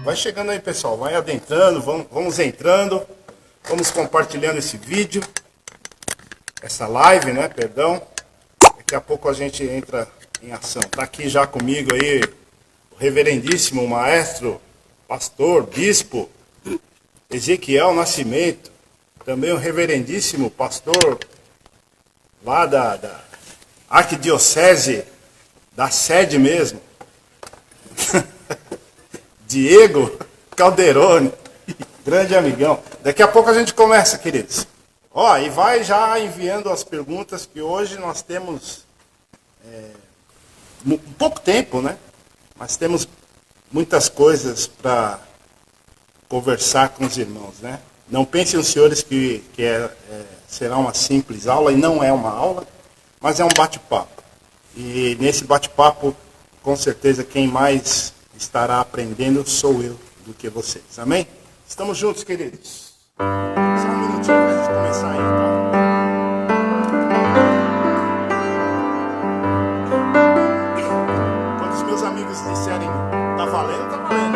Vai chegando aí, pessoal. Vai adentrando, vamos entrando. Vamos compartilhando esse vídeo. Essa live, né? Perdão. Daqui a pouco a gente entra em ação. Está aqui já comigo aí o reverendíssimo maestro, pastor, bispo, Ezequiel Nascimento. Também o reverendíssimo pastor lá da arquidiocese, da sede mesmo. Diego Calderone, grande amigão. Daqui a pouco a gente começa, queridos. Ó, e vai já enviando as perguntas, que hoje nós temos pouco tempo, né? Mas temos muitas coisas para conversar com os irmãos, né? Não pensem os senhores que será uma simples aula, e não é uma aula, mas é um bate-papo. E nesse bate-papo, com certeza, quem mais estará aprendendo sou eu do que vocês. Amém? Estamos juntos, queridos. Só um minutinho para a gente começar aí, tá? Quando os meus amigos disserem tá valendo, tá valendo.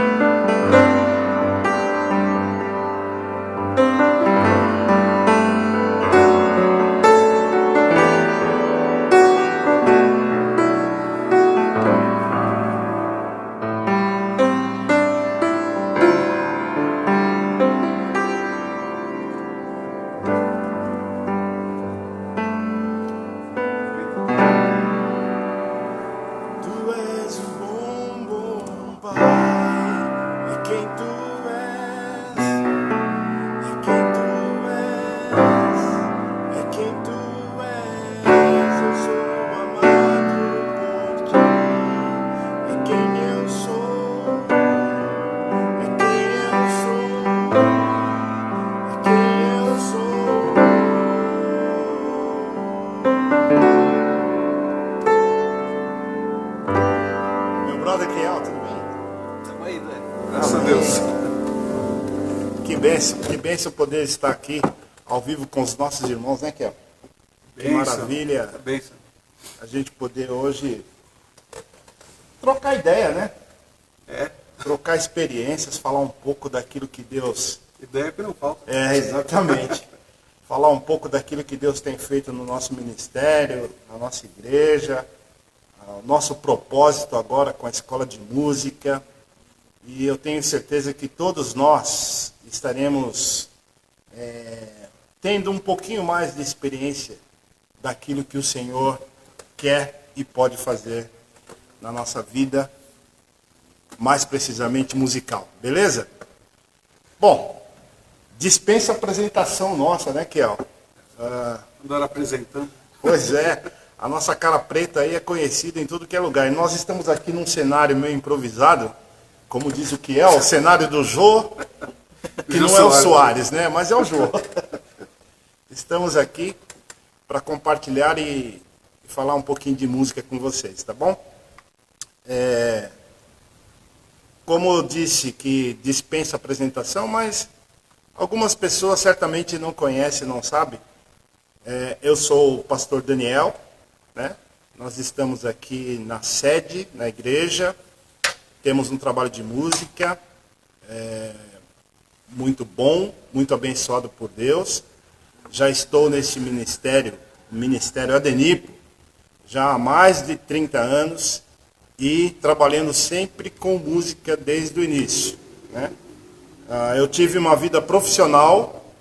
Que bênção poder estar aqui ao vivo com os nossos irmãos, né, Kel? Que maravilha a gente poder hoje trocar ideia, né? Trocar experiências, falar um pouco daquilo que Deus... Ideia que não falta. Exatamente. Falar um pouco daquilo que Deus tem feito no nosso ministério, na nossa igreja, o nosso propósito agora com a escola de música. E eu tenho certeza que todos nós estaremos tendo um pouquinho mais de experiência daquilo que o Senhor quer e pode fazer na nossa vida, mais precisamente musical, beleza? Bom, dispensa a apresentação nossa, né, Kel? Andar apresentando. Pois é, a nossa cara preta aí é conhecida em tudo que é lugar. E nós estamos aqui num cenário meio improvisado, como diz o Kiel, o cenário do Jô, que não é o Soares, né? Mas é o Jô. Estamos aqui para compartilhar e falar um pouquinho de música com vocês, tá bom? Como eu disse que dispensa apresentação, mas algumas pessoas certamente não conhecem, não sabem. Eu sou o pastor Daniel, né? Nós estamos aqui na sede, na igreja. Temos um trabalho de música muito bom, muito abençoado por Deus. Já estou nesse ministério, o Ministério Adenipo, já há mais de 30 anos e trabalhando sempre com música desde o início, né? Eu tive uma vida profissional,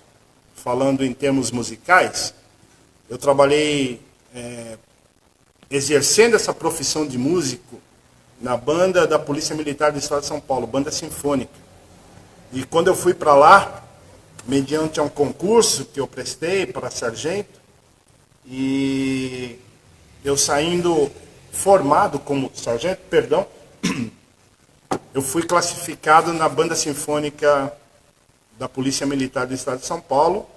falando em termos musicais. Eu trabalhei exercendo essa profissão de músico na banda da Polícia Militar do Estado de São Paulo, banda sinfônica. E quando eu fui para lá, mediante um concurso que eu prestei para sargento, e eu saindo formado como sargento, eu fui classificado na banda sinfônica da Polícia Militar do Estado de São Paulo,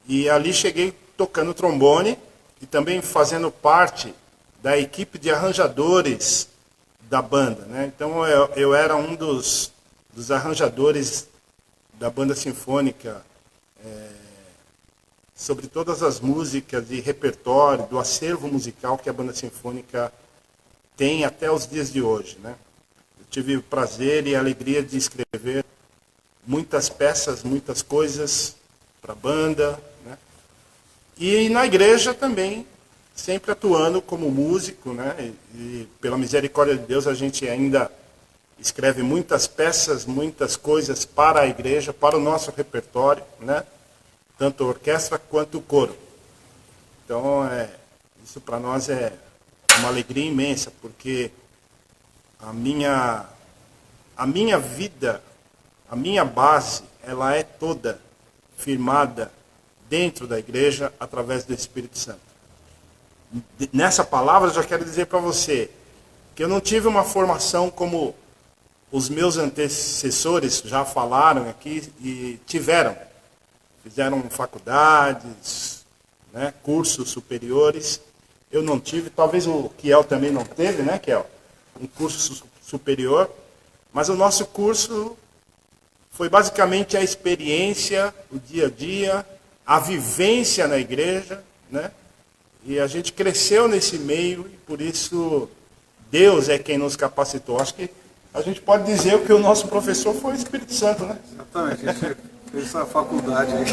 e ali cheguei tocando trombone e também fazendo parte da equipe de arranjadores da banda, né? Então eu era um dos arranjadores da banda sinfônica, sobre todas as músicas de repertório, do acervo musical que a banda sinfônica tem até os dias de hoje, né? Eu tive o prazer e a alegria de escrever muitas peças, muitas coisas para a banda, né? E na igreja também, sempre atuando como músico, né? E pela misericórdia de Deus a gente ainda escreve muitas peças, muitas coisas para a igreja, para o nosso repertório, né? Tanto a orquestra quanto o coro. Então, isso para nós é uma alegria imensa, porque a minha vida, a minha base, ela é toda firmada dentro da igreja através do Espírito Santo. Nessa palavra eu já quero dizer para você que eu não tive uma formação como os meus antecessores já falaram aqui e tiveram. Fizeram faculdades, né, cursos superiores. Eu não tive, talvez o Kiel também não teve, né, Kiel? Um curso superior. Mas o nosso curso foi basicamente a experiência, o dia a dia, a vivência na igreja, né? E a gente cresceu nesse meio e por isso Deus é quem nos capacitou. Acho que a gente pode dizer que o nosso professor foi o Espírito Santo, né? Exatamente, a gente fez essa faculdade aí.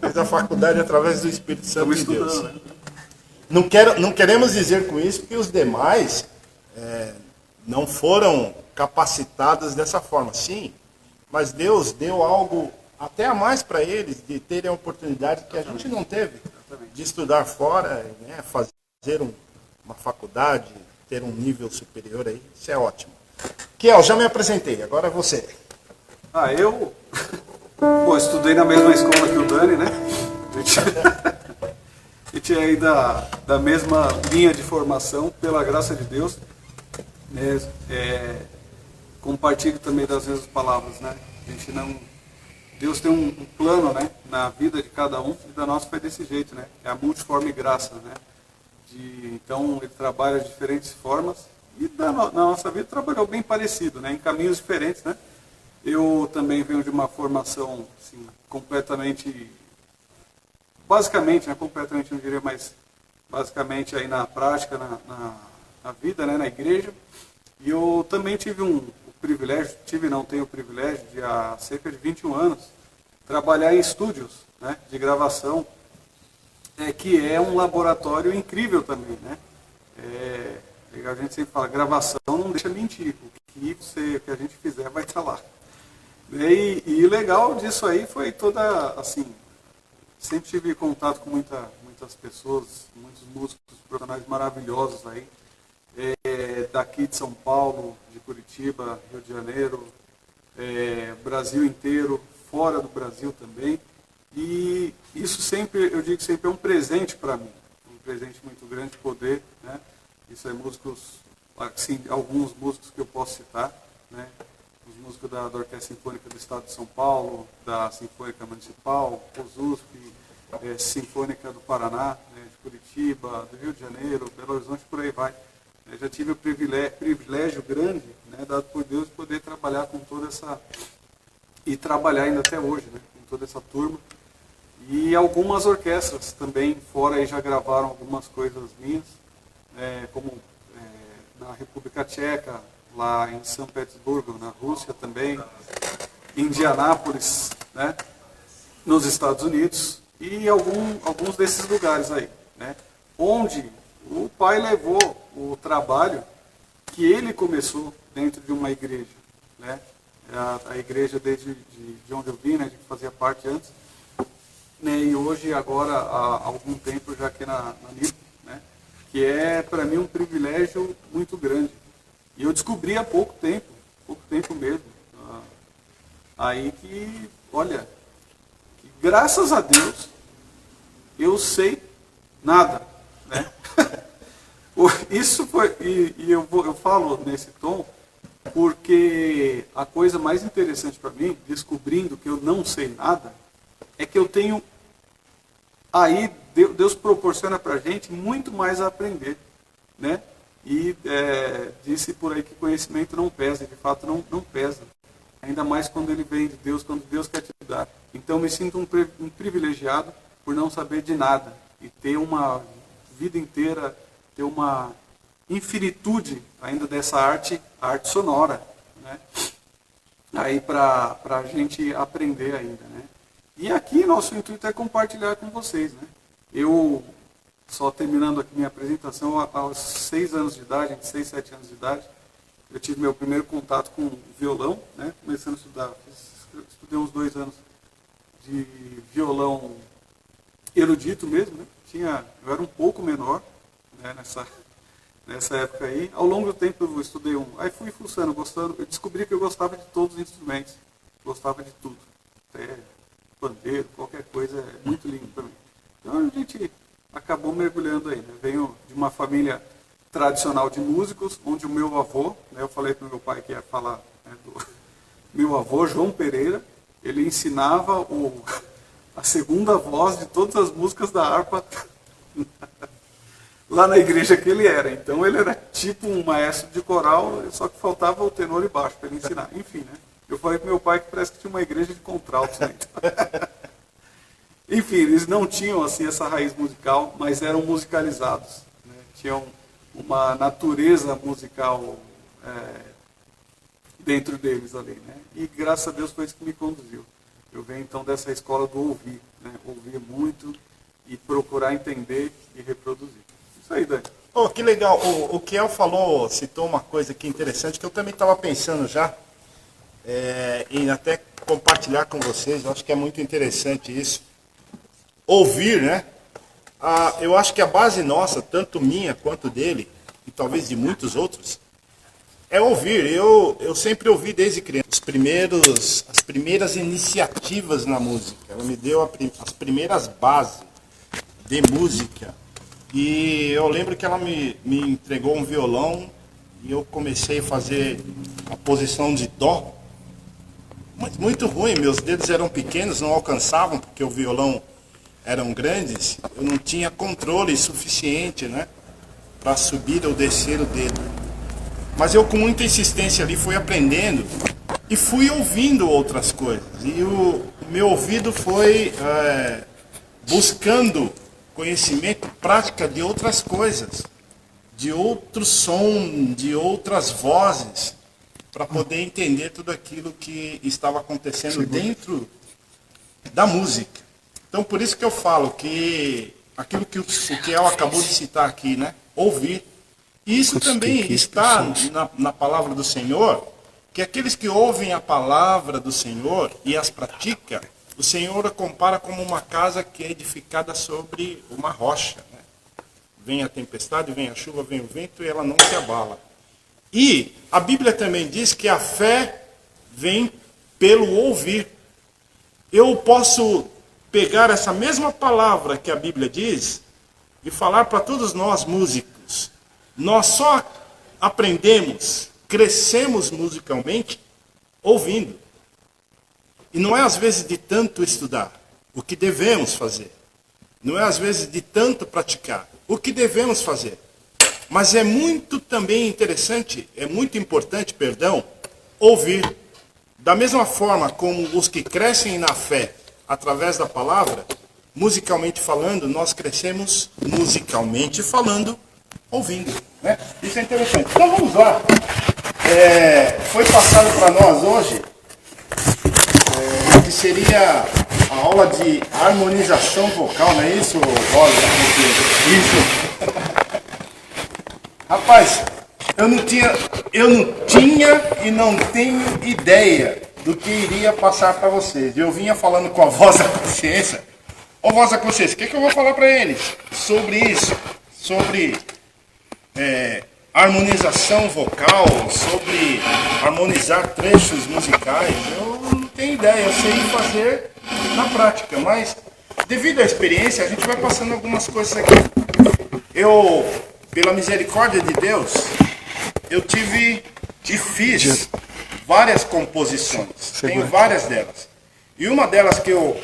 Fez a faculdade através do Espírito Santo de Deus. Né? Não queremos dizer com isso que os demais não foram capacitados dessa forma. Sim, mas Deus deu algo até a mais para eles, de terem a oportunidade que a gente não teve, de estudar fora, né, fazer uma faculdade, ter um nível superior aí. Isso é ótimo. Kiel, já me apresentei, agora é você. Eu estudei na mesma escola que o Dani, né? A gente é aí da mesma linha de formação, pela graça de Deus. Compartilho também das mesmas palavras, né? Deus tem um plano, né, na vida de cada um, e da nossa foi desse jeito, né? É a multiforme graça, né? Então ele trabalha de diferentes formas e na nossa vida trabalhou bem parecido, né? Em caminhos diferentes, né? Eu também venho de uma formação assim, basicamente, né, completamente não diria, mas basicamente aí na prática, na vida, né, na igreja. E eu também tenho o privilégio de há cerca de 21 anos trabalhar em estúdios, né, de gravação, que é um laboratório incrível também, né? A gente sempre fala, gravação não deixa mentir, o que a gente fizer vai estar lá. E o legal disso aí foi toda, assim, sempre tive contato com muitas pessoas, muitos músicos profissionais maravilhosos aí, daqui de São Paulo, de Curitiba, Rio de Janeiro, Brasil inteiro, fora do Brasil também. E isso sempre, eu digo que sempre é um presente para mim, um presente muito grande poder, né? Isso é músicos, assim, alguns músicos que eu posso citar, né? Os músicos da Orquestra Sinfônica do Estado de São Paulo, da Sinfônica Municipal, OSUSP, Sinfônica do Paraná, né, de Curitiba, do Rio de Janeiro, Belo Horizonte, por aí vai. Eu já tive o privilégio grande, né, dado por Deus, de poder trabalhar com toda essa... E trabalhar ainda até hoje, né, com toda essa turma. E algumas orquestras também, fora aí, já gravaram algumas coisas minhas, como na República Tcheca, lá em São Petersburgo, na Rússia também, Indianápolis, né, nos Estados Unidos, e alguns desses lugares aí, né, onde o pai levou o trabalho que ele começou dentro de uma igreja, né, a igreja de onde eu vim, né, de que fazia parte antes, né, e hoje, agora, há algum tempo, já aqui na NIP, né, que é, para mim, um privilégio muito grande. E eu descobri há pouco tempo mesmo, aí que, olha, que graças a Deus, eu sei nada, né? Isso foi, e eu falo nesse tom, porque a coisa mais interessante para mim, descobrindo que eu não sei nada, é que eu tenho, aí Deus proporciona para a gente muito mais a aprender, né? E disse por aí que conhecimento não pesa, de fato não pesa. Ainda mais quando ele vem de Deus, quando Deus quer te dar. Então me sinto um privilegiado por não saber de nada e ter uma vida inteira, ter uma infinitude ainda dessa arte sonora, né? aí para a gente aprender ainda, né? E aqui nosso intuito é compartilhar com vocês, né? Eu, só terminando aqui minha apresentação, aos 6 anos de idade, entre 6 e 7 anos de idade, eu tive meu primeiro contato com violão, né? Começando a estudar, estudei uns 2 anos de violão erudito mesmo, né? Eu era um pouco menor, né? Nessa época aí. Ao longo do tempo eu estudei aí fui fuçando, gostando, eu descobri que eu gostava de todos os instrumentos, gostava de tudo, até pandeiro, qualquer coisa, é muito lindo para mim. Então a gente acabou mergulhando aí, né? Venho de uma família tradicional de músicos, onde o meu avô, né? Eu falei para o meu pai que ia falar, né, do meu avô, João Pereira, ele ensinava a segunda voz de todas as músicas da harpa lá na igreja que ele era. Então ele era tipo um maestro de coral, só que faltava o tenor e baixo para ele ensinar. Enfim, né? Eu falei para meu pai que parece que tinha uma igreja de contraltos, né? Enfim, eles não tinham assim essa raiz musical, mas eram musicalizados, né? Tinham uma natureza musical dentro deles ali, né? E graças a Deus foi isso que me conduziu. Eu venho então dessa escola do ouvir, né? Ouvir muito e procurar entender e reproduzir. Isso aí, Dani. Oh, que legal. O Kiel falou, citou uma coisa aqui interessante que eu também estava pensando já em até compartilhar com vocês. Eu acho que é muito interessante isso. Ouvir, né? Eu acho que a base nossa, tanto minha quanto dele, e talvez de muitos outros, é ouvir. Eu sempre ouvi desde criança as primeiras iniciativas na música. Ela me deu as primeiras bases de música. E eu lembro que ela me entregou um violão e eu comecei a fazer a posição de dó. Mas muito ruim, meus dedos eram pequenos, não alcançavam, porque o violão eram grandes. Eu não tinha controle suficiente, né, para subir ou descer o dedo. Mas eu com muita insistência ali fui aprendendo e fui ouvindo outras coisas. E o meu ouvido foi buscando conhecimento, prática de outras coisas, de outro som, de outras vozes, para poder entender tudo aquilo que estava acontecendo dentro da música. Então, por isso que eu falo que aquilo que o Kiel acabou de citar aqui, né? Ouvir. E isso também está na palavra do Senhor, que aqueles que ouvem a palavra do Senhor e as praticam, o Senhor a compara como uma casa que é edificada sobre uma rocha, né? Vem a tempestade, vem a chuva, vem o vento e ela não se abala. E a Bíblia também diz que a fé vem pelo ouvir. Eu posso pegar essa mesma palavra que a Bíblia diz e falar para todos nós músicos. Nós só aprendemos, crescemos musicalmente ouvindo. E não é às vezes de tanto estudar o que devemos fazer. Não é às vezes de tanto praticar o que devemos fazer. Mas é muito também interessante, é muito importante, ouvir. Da mesma forma como os que crescem na fé através da palavra, musicalmente falando, nós crescemos musicalmente falando, ouvindo, né? Isso é interessante. Então vamos lá. Foi passado para nós hoje que seria a aula de harmonização vocal, não é isso, Rosa? Isso. Rapaz, eu não tinha e não tenho ideia do que iria passar para vocês. Eu vinha falando com a voz da consciência. Ô voz da consciência, o que eu vou falar para eles sobre isso? Sobre harmonização vocal, sobre harmonizar trechos musicais. Eu não tenho ideia, eu sei fazer na prática, mas devido à experiência a gente vai passando algumas coisas aqui. Eu, pela misericórdia de Deus, eu tive e fiz várias composições, tenho várias delas. E uma delas que eu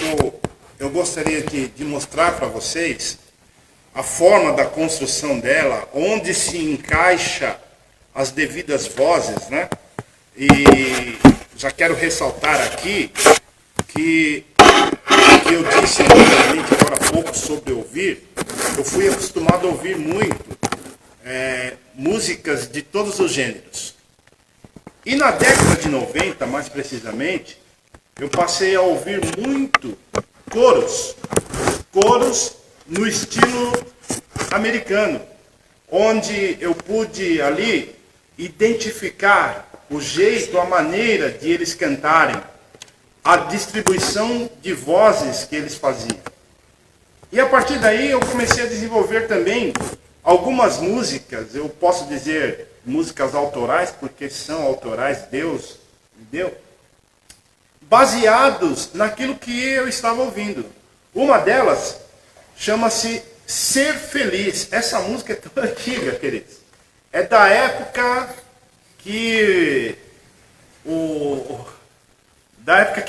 gostaria de mostrar para vocês, a forma da construção dela, onde se encaixa as devidas vozes, né? E já quero ressaltar aqui que eu disse anteriormente, agora há pouco, sobre ouvir. Eu fui acostumado a ouvir muito músicas de todos os gêneros. E na década de 90, mais precisamente, eu passei a ouvir muito coros no estilo americano, onde eu pude ali identificar o jeito, a maneira de eles cantarem, a distribuição de vozes que eles faziam. E a partir daí eu comecei a desenvolver também algumas músicas, eu posso dizer músicas autorais, porque são autorais, Deus me deu, baseados naquilo que eu estava ouvindo. Uma delas chama-se Ser Feliz. Essa música é tão antiga, queridos. É da época que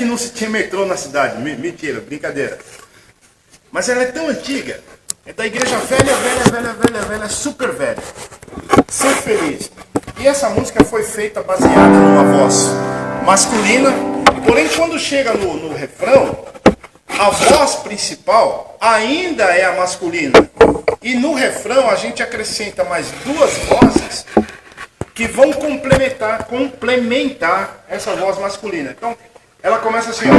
não se tinha metrô na cidade. Mentira, brincadeira. Mas ela é tão antiga. É da igreja velha, super velha. Ser Feliz. E essa música foi feita baseada numa voz masculina. Porém, quando chega no refrão, a voz principal ainda é a masculina. E no refrão a gente acrescenta mais duas vozes que vão complementar essa voz masculina. Então, ela começa assim, ó.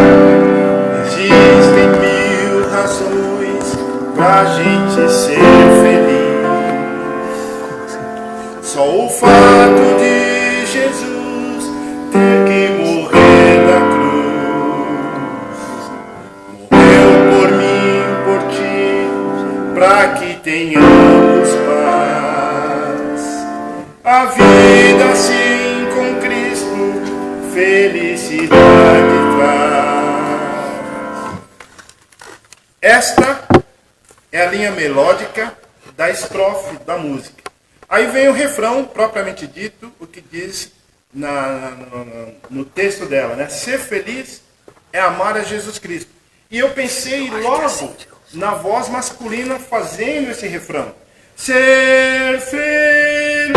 Existem mil razões pra gente ser feliz. Só o fato de Jesus ter que morrer na cruz. Morreu por mim, por ti, pra que tenhamos paz. A vida assim com Cristo, felicidade traz. Esta é a linha melódica da estrofe da música. Aí vem o refrão, propriamente dito, o que diz no texto dela, né? Ser feliz é amar a Jesus Cristo. E eu pensei logo na voz masculina fazendo esse refrão. Ser feliz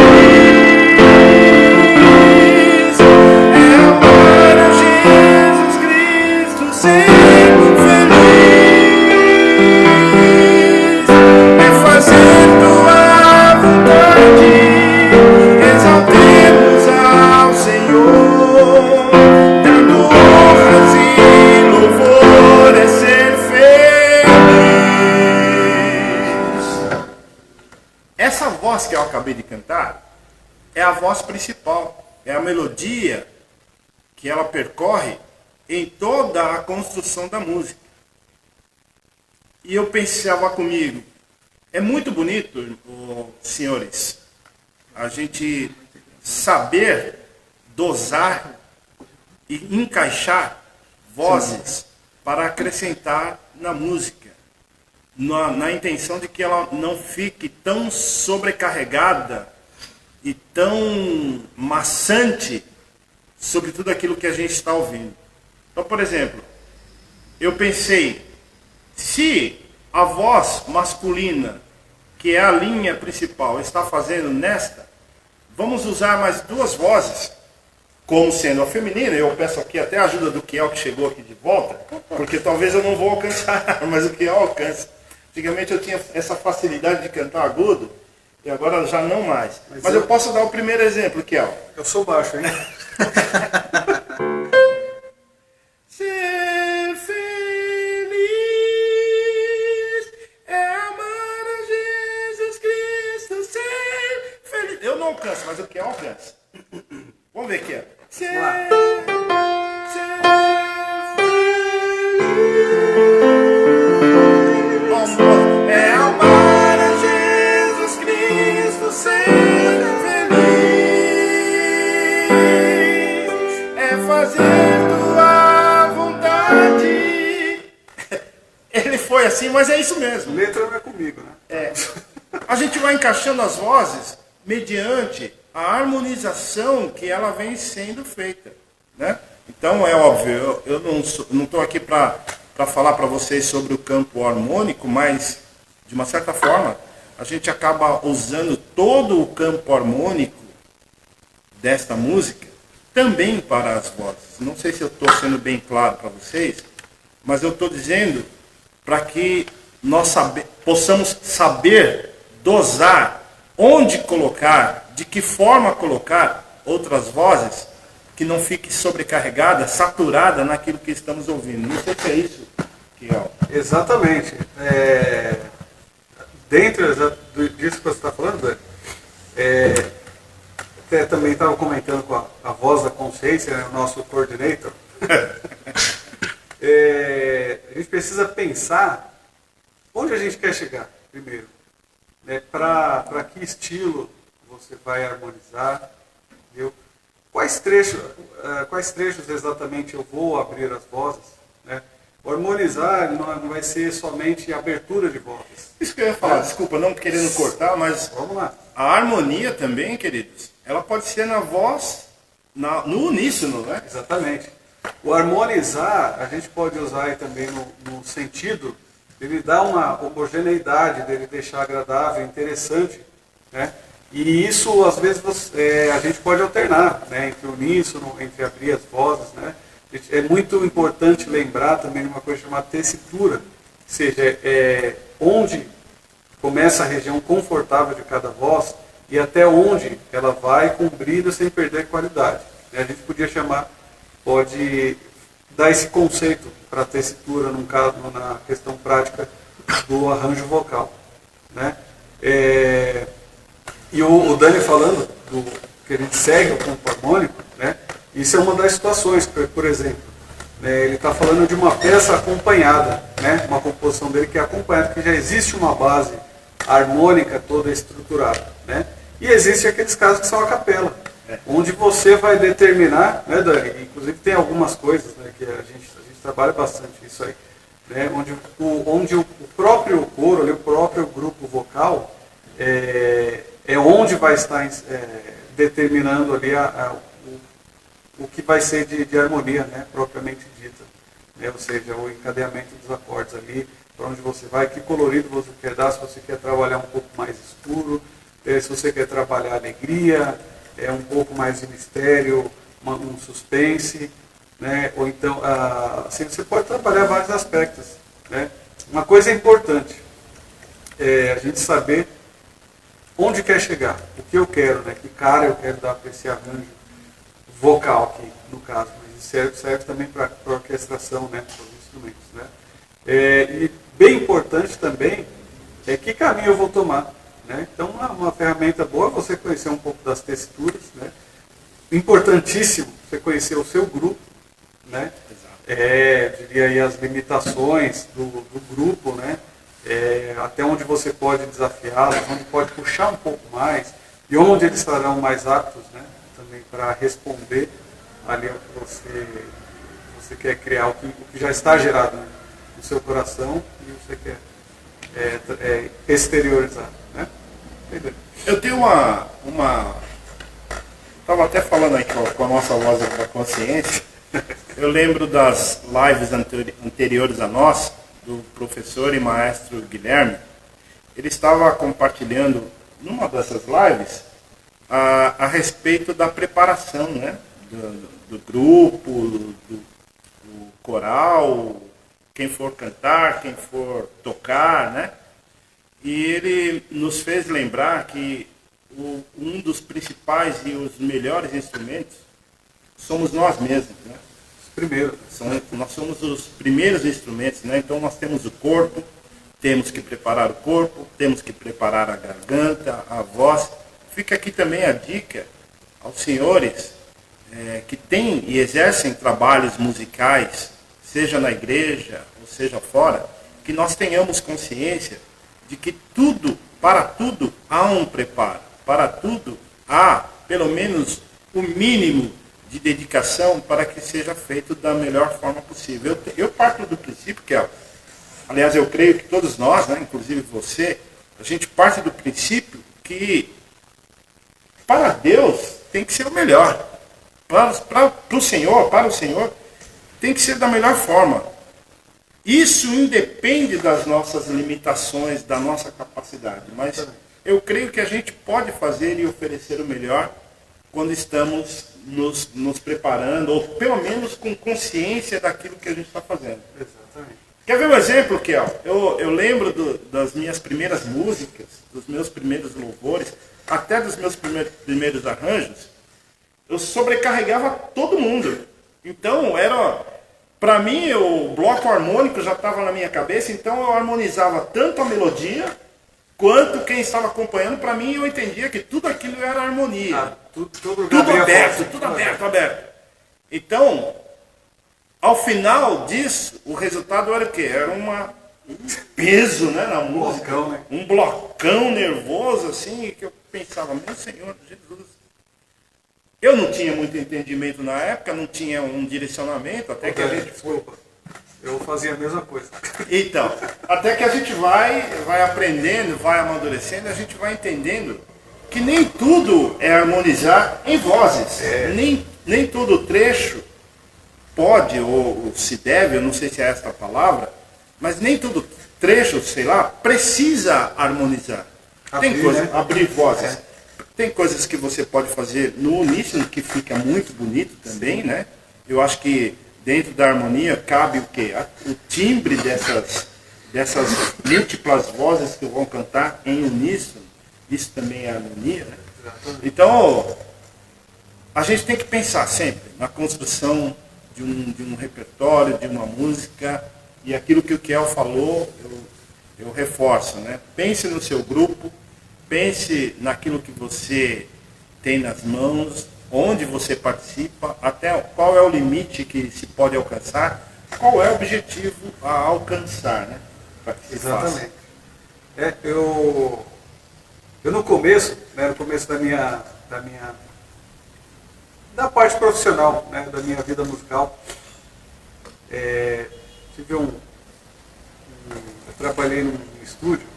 é amar a Jesus Cristo. Ser feliz é fazer tua vontade. Exaltemos ao Senhor, dando honras e louvor, é ser feliz. Essa voz que eu acabei de cantar é a voz principal, é a melodia que ela percorre em toda a construção da música. E eu pensava comigo, é muito bonito, senhores, a gente saber dosar e encaixar vozes para acrescentar na música, na intenção de que ela não fique tão sobrecarregada e tão maçante sobre tudo aquilo que a gente está ouvindo. Então, por exemplo, eu pensei, se a voz masculina, que é a linha principal, está fazendo nesta, vamos usar mais duas vozes, como sendo a feminina. Eu peço aqui até a ajuda do Kiel, que chegou aqui de volta, porque talvez eu não vou alcançar, mas o Kiel alcança. Antigamente eu tinha essa facilidade de cantar agudo, e agora já não mais. Mas eu posso dar o primeiro exemplo, Kiel. Eu sou baixo, hein? Ser feliz é amar a Jesus Cristo. Ser feliz. Eu não alcanço, mas o Kiel alcança. Vamos ver, Kiel. Ser feliz é amar a Jesus Cristo. Ser feliz é fazer tua vontade. Ele foi assim, mas é isso mesmo. Letra não é comigo, né? É. A gente vai encaixando as vozes mediante a harmonização que ela vem sendo feita, né? Então é óbvio, eu não estou aqui para falar para vocês sobre o campo harmônico, mas de uma certa forma a gente acaba usando todo o campo harmônico desta música também para as vozes. Não sei se eu estou sendo bem claro para vocês, mas eu estou dizendo para que nós possamos saber dosar onde colocar, de que forma colocar outras vozes que não fique sobrecarregada, saturada naquilo que estamos ouvindo. Não sei se é isso que é. Exatamente. Dentro disso que você está falando, Dani, até também estava comentando com a voz da consciência, né, o nosso coordinator. A gente precisa pensar onde a gente quer chegar primeiro. Né, para que estilo você vai harmonizar, entendeu? Quais trechos exatamente eu vou abrir as vozes, né? O harmonizar não vai ser somente abertura de vozes. Isso que eu ia falar, desculpa, não querendo cortar, mas vamos lá. A harmonia também, queridos, ela pode ser na voz, no uníssono, né? Exatamente. O harmonizar, a gente pode usar aí também no sentido dele dar uma homogeneidade, dele deixar agradável, interessante, né? E isso, às vezes, a gente pode alternar, né? Entre o uníssono, entre abrir as vozes, né? É muito importante lembrar também de uma coisa chamada tessitura, ou seja, onde começa a região confortável de cada voz e até onde ela vai com brilho sem perder qualidade. A gente pode dar esse conceito para a tessitura, num caso, na questão prática do arranjo vocal, né? E o Dani falando que a gente segue o campo harmônico, né? Isso é uma das situações, por exemplo, né? Ele está falando de uma peça acompanhada, né? Uma composição dele que é acompanhada, que já existe uma base harmônica toda estruturada, né? E existe aqueles casos que são a capela, onde você vai determinar, né, Dani? Inclusive tem algumas coisas, né, que a gente trabalha bastante isso aí, né? Onde o próprio coro, o próprio grupo vocal é onde vai estar determinando ali o que vai ser de harmonia, né, propriamente dita, né? Ou seja, o encadeamento dos acordes ali, para onde você vai, que colorido você quer dar, se você quer trabalhar um pouco mais escuro, se você quer trabalhar alegria, um pouco mais de mistério, um suspense, né? Ou então, assim, você pode trabalhar vários aspectos, né? Uma coisa importante é a gente saber onde quer chegar, o que eu quero, né? Que cara eu quero dar para esse arranjo vocal aqui, no caso, mas serve também para orquestração, né? Para os instrumentos, né? E bem importante também é que caminho eu vou tomar, né? Então, uma ferramenta boa é você conhecer um pouco das texturas, né? Importantíssimo você conhecer o seu grupo, né? Diria aí as limitações do grupo, né? Até onde você pode desafiá-los, onde pode puxar um pouco mais e onde eles estarão mais aptos, né? Também para responder ali ao que você quer criar, o que já está gerado, né, no seu coração e você quer exteriorizar, né? Eu tenho estava até falando aí com a nossa voz da consciência. Eu lembro das lives anteriores a nós, do professor e maestro Guilherme. Ele estava compartilhando, numa dessas lives, a respeito da preparação, né? Do grupo, do coral, quem for cantar, quem for tocar, né? E ele nos fez lembrar que um dos principais e os melhores instrumentos somos nós mesmos, né? Primeiro. Nós somos os primeiros instrumentos, né? Então nós temos o corpo, temos que preparar o corpo, temos que preparar a garganta, a voz. Fica aqui também a dica aos senhores que têm e exercem trabalhos musicais, seja na igreja ou seja fora, que nós tenhamos consciência de que para tudo há um preparo, para tudo há pelo menos o mínimo de dedicação para que seja feito da melhor forma possível. Eu parto do princípio que, aliás, eu creio que todos nós, né, inclusive você, a gente parte do princípio que para Deus tem que ser o melhor. Para o Senhor, tem que ser da melhor forma. Isso independe das nossas limitações, da nossa capacidade. Mas eu creio que a gente pode fazer e oferecer o melhor quando estamos nos preparando, ou pelo menos com consciência daquilo que a gente está fazendo. Exatamente. Quer ver um exemplo, Kiel? Eu lembro das minhas primeiras músicas, dos meus primeiros louvores, até dos meus primeiros arranjos. eu sobrecarregava todo mundo. Então, para mim, o bloco harmônico já estava na minha cabeça, então eu harmonizava tanto a melodia, quanto quem estava acompanhando. Para mim, eu entendia que tudo aquilo era harmonia. Tudo aberto. Então, ao final disso, o resultado era o quê? Era um peso, né, na música. Blocão, né? Um blocão nervoso, assim, que eu pensava, meu Senhor Jesus. Eu não tinha muito entendimento na época, não tinha um direcionamento, até que a gente foi... Desculpa, eu fazia a mesma coisa. Então, até que a gente vai aprendendo, vai amadurecendo, a gente vai entendendo que nem tudo é harmonizar em vozes. Nem todo trecho pode ou se deve, eu não sei se é esta a palavra, mas nem todo trecho, sei lá, precisa harmonizar. Abrir vozes. Tem coisas que você pode fazer no uníssono, que fica muito bonito também, né? Eu acho que dentro da harmonia cabe o quê? O timbre dessas múltiplas vozes que vão cantar em uníssono. Isso também é harmonia, né? Então, a gente tem que pensar sempre na construção de um repertório, de uma música, e aquilo que o Kiel falou, eu reforço, né? Pense no seu grupo, pense naquilo que você tem nas mãos, onde você participa, até qual é o limite que se pode alcançar, qual é o objetivo a alcançar, né? Para que se Exatamente. faça. Eu no começo, né, da parte profissional, né, da minha vida musical, eu trabalhei num estúdio,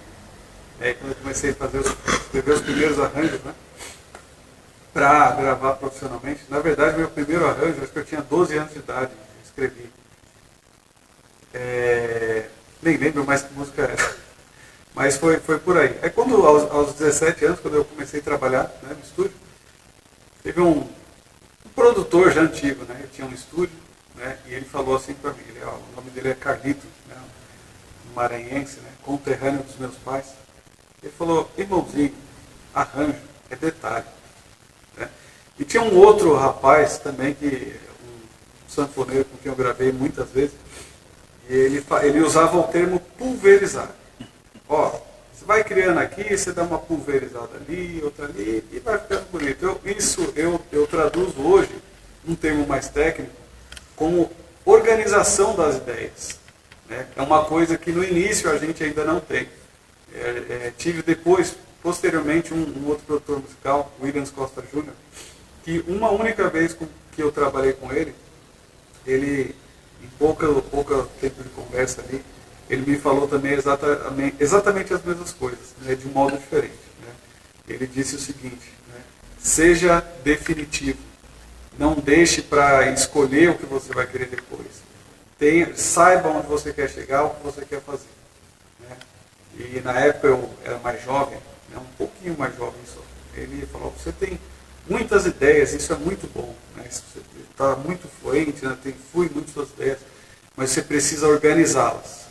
quando eu comecei a escrever os primeiros arranjos, né, para gravar profissionalmente. Na verdade, meu primeiro arranjo, acho que eu tinha 12 anos de idade, escrevi. Nem lembro mais que música era, mas foi por aí. Quando, aos 17 anos, quando eu comecei a trabalhar, né, no estúdio, teve um produtor já antigo, né, ele tinha um estúdio, né, e ele falou assim para mim, o nome dele é Carlito, né, um maranhense, né, conterrâneo dos meus pais. Ele falou, irmãozinho, arranjo é detalhe. Né? E tinha um outro rapaz também, um sanfoneiro com quem eu gravei muitas vezes, e ele usava o termo pulverizar. Ó, você vai criando aqui, você dá uma pulverizada ali, outra ali, e vai ficando bonito. Eu traduzo hoje, um termo mais técnico, como organização das ideias. Né? É uma coisa que no início a gente ainda não tem. Tive depois, posteriormente, um outro produtor musical, Williams Costa Jr., que uma única vez que eu trabalhei com ele, em pouco tempo de conversa ali, ele me falou também exatamente as mesmas coisas, né, de um modo diferente. Né? Ele disse o seguinte, né, seja definitivo, não deixe para escolher o que você vai querer depois. Saiba onde você quer chegar, o que você quer fazer. Né? E na época eu era mais jovem, né, um pouquinho mais jovem só. Ele falou, você tem muitas ideias, isso é muito bom. Né? Você está muito fluente, né, flui muito suas ideias, mas você precisa organizá-las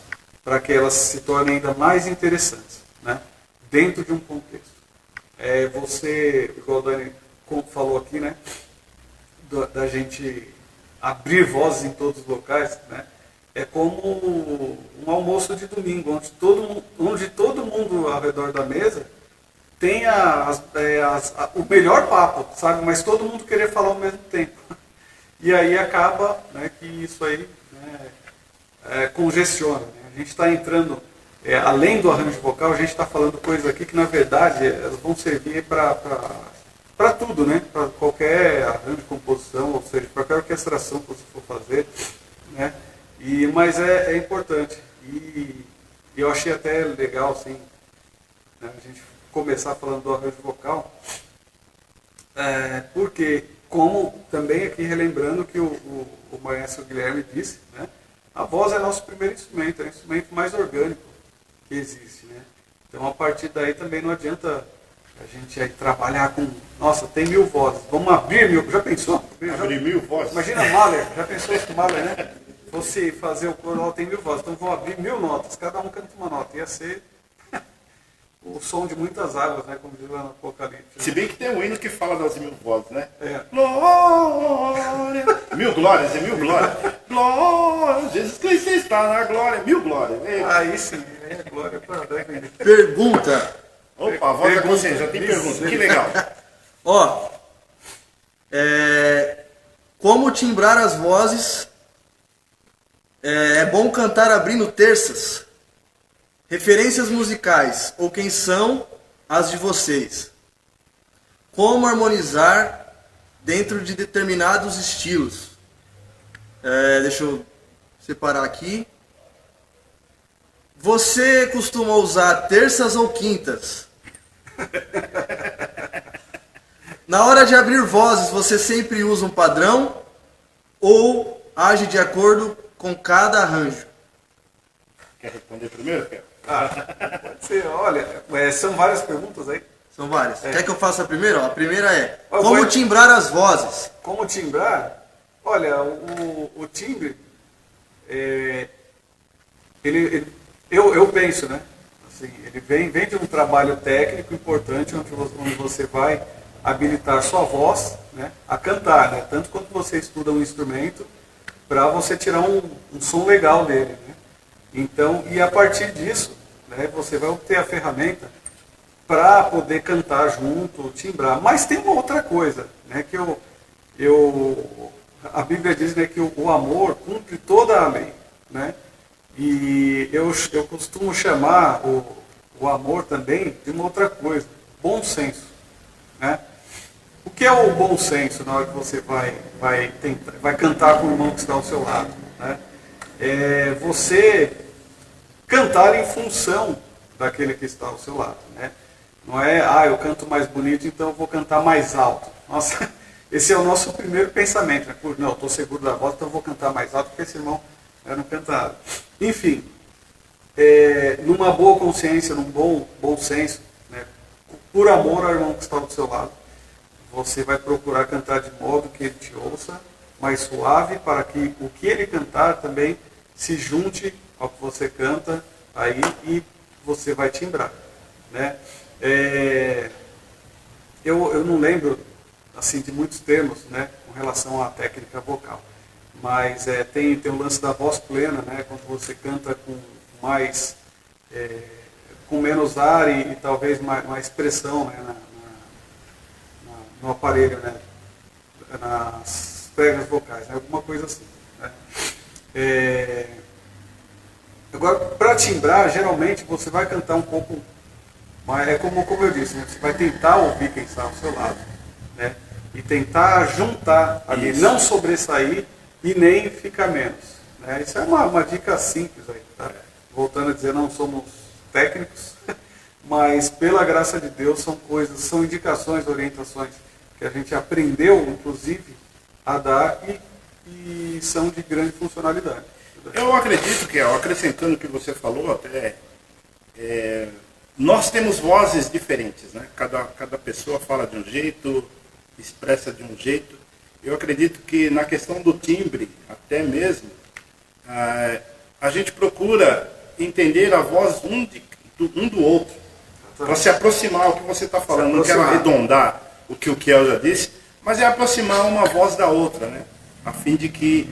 para que elas se tornem ainda mais interessantes, né? Dentro de um contexto. Você, igual o Dani falou aqui, né? Da gente abrir vozes em todos os locais, né? É como um almoço de domingo, onde todo mundo ao redor da mesa tem o melhor papo, sabe? Mas todo mundo querer falar ao mesmo tempo. E aí acaba, né, que isso aí, né, congestiona. Né? A gente está entrando, além do arranjo vocal, a gente está falando coisas aqui que na verdade elas vão servir para tudo, né? Para qualquer arranjo de composição, ou seja, para qualquer orquestração que você for fazer. Né? Mas é importante. E eu achei até legal assim, né, a gente começar falando do arranjo vocal, porque, como também aqui relembrando que o maestro Guilherme disse, né, a voz é nosso primeiro instrumento, é o instrumento mais orgânico que existe. Né? Então, a partir daí também não adianta a gente aí trabalhar com, nossa, tem 1000 vozes, vamos abrir 1000, já pensou? Abrir 1000 vozes? Imagina Mahler, já pensou que Mahler, né? Fosse fazer o coral tem 1000 vozes, então vou abrir 1000 notas, cada um canta uma nota, ia ser o som de muitas águas, né? Como diz lá no Apocalipse. Se bem que tem um hino que fala das 1000 vozes, né? É. Glória! 1000 glórias, é 1000 glórias. Glória! Jesus Cristo está na glória, 1000 glórias. Aí sim, é glória para Deus. Pergunta. Opa, a voz da consciência, já tem pergunta. Que legal. Ó, como timbrar as vozes? É bom cantar abrindo terças? Referências musicais, ou quem são as de vocês? Como harmonizar dentro de determinados estilos? Deixa eu separar aqui. Você costuma usar terças ou quintas? Na hora de abrir vozes, você sempre usa um padrão ou age de acordo com cada arranjo? Quer responder primeiro, Pedro? Pode ser, olha, são várias perguntas aí. São várias. Quer que eu faça a primeira? Ó, a primeira é: Ó, como timbrar as vozes? Como timbrar? Olha, o timbre, eu penso, né? Assim, ele vem de um trabalho técnico importante, onde você vai habilitar sua voz, né, a cantar, né? Tanto quanto você estuda um instrumento, para você tirar um som legal dele, né? Então, e a partir disso, né, você vai obter a ferramenta para poder cantar junto, timbrar. Mas tem uma outra coisa, né, que a Bíblia diz, né, que o amor cumpre toda a lei, né? E eu costumo chamar o amor também de uma outra coisa, bom senso, né? O que é o bom senso na hora que você vai cantar com o irmão que está ao seu lado, né? É você cantar em função daquele que está ao seu lado, né? Não é, eu canto mais bonito, então eu vou cantar mais alto. Nossa, esse é o nosso primeiro pensamento, né? Não, estou seguro da voz, então eu vou cantar mais alto, porque esse irmão não canta nada. Enfim, numa boa consciência, num bom senso, né? Por amor ao irmão que está do seu lado, você vai procurar cantar de modo que ele te ouça, mais suave, para que o que ele cantar também se junte ao que você canta aí e você vai timbrar, né? Eu não lembro assim de muitos termos, né, com relação à técnica vocal, mas tem o lance da voz plena, né, quando você canta com mais com menos ar e talvez mais pressão, né, no aparelho, né, nas pregas vocais, né, alguma coisa assim, né? Agora, para timbrar, geralmente você vai cantar um pouco, mas como eu disse, né, você vai tentar ouvir quem está ao seu lado, né, e tentar juntar ali, Isso. Não sobressair e nem ficar menos, né? Isso é uma dica simples aí, tá? Voltando a dizer, não somos técnicos, mas pela graça de Deus são indicações, orientações que a gente aprendeu, inclusive, a dar e são de grande funcionalidade. Eu acredito que, acrescentando o que você falou, até nós temos vozes diferentes, né? Cada pessoa fala de um jeito, expressa de um jeito. Eu acredito que na questão do timbre, até mesmo, a gente procura entender a voz um do outro, para se aproximar ao que você está falando. Não quero arredondar o que o Kiel já disse, mas é aproximar uma voz da outra, né? A fim de que